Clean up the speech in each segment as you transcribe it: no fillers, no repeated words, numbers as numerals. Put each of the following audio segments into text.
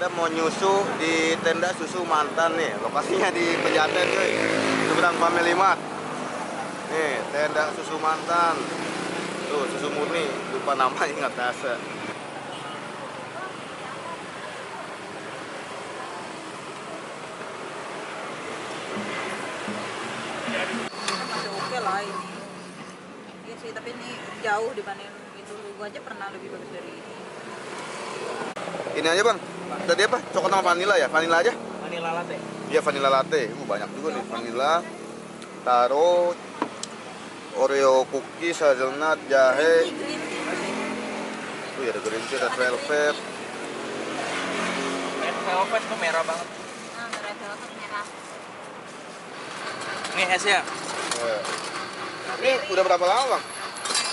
Kita mau nyusu di tenda susu mantan nih. Lokasinya di Pejaten cuy. Seberang Family Mart. Nih, tenda susu mantan. Tuh, susu murni. Lupa nama ingat rasa. Masih oke lah ini. Iya sih, tapi ini jauh dibanding itu. Gua aja pernah lebih bagus dari ini. Ini aja bang. Tadi apa? Coklat sama vanilla ya? Vanilla aja? Vanilla latte. Iya vanilla latte. Banyak juga nih vanilla. Taro, Oreo cookies, hazelnut, jahe. Green tea. Tuh ya ada green tea, ada velvet. Red velvet tuh merah banget. Nah, red velvet merah. Ini esnya. Ini udah berapa lama bang?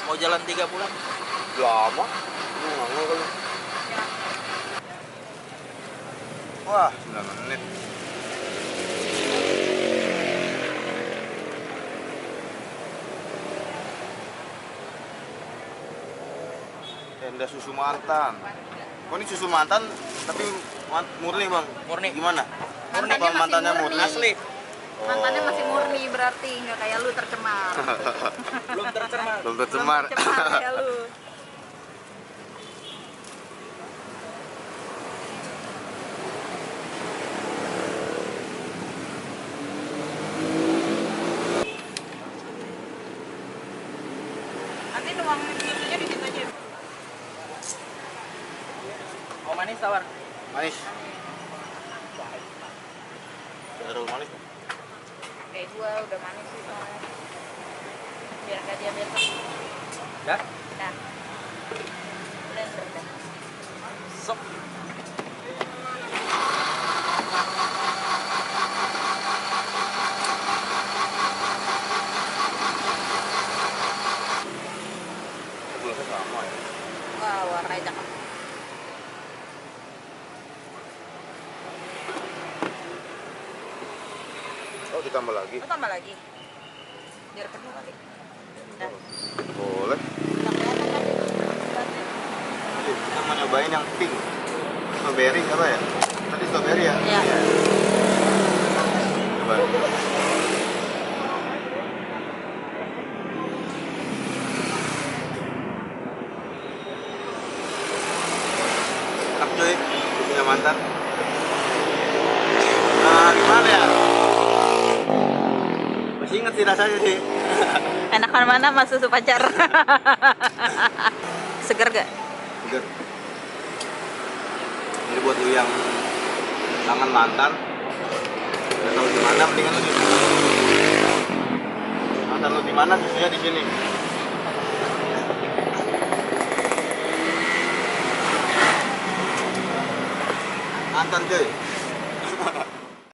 Mau jalan 3 bulan. Lama. Nggak kali. Ya. Wah, 9 menit. Tenda susu mantan. Oh ini susu mantan tapi murni bang. Murni. Gimana? Mantannya Bang, masih mantannya murni. Asli. Mantannya masih murni berarti, nggak kayak lu tercemar. Belum tercemar. Belum tercemar. Belum tercemar kayak lu. Nanti nuang susunya di situ aja. Mau manis tawar? Manis. Terlalu manis. Kayak gua udah manis sih soalnya. Biar nggak diabetes. Dah. Nah, blender dah. Sok. Gulanya sama ya. Wah, warnanya cakep. Oh ditambah lagi. Lu tambah lagi. Biar penuh kali. Nah, Boleh. nggak kelihatan tapi beratnya. Oke, kita mau nyobain yang pink. Strawberry apa ya? Tadi strawberry ya? Iya. Coba. Enak cuy, punya mantan. Nah, gimana ya? Masih inget sih rasanya sih. Enakan mana mas susu pacar? Seger gak? Seger. Ini buat lu yang kangen mantan. Gak tahu di mana, mendingan lu di mantan lu di mana, susunya di sini. Mantan cuy.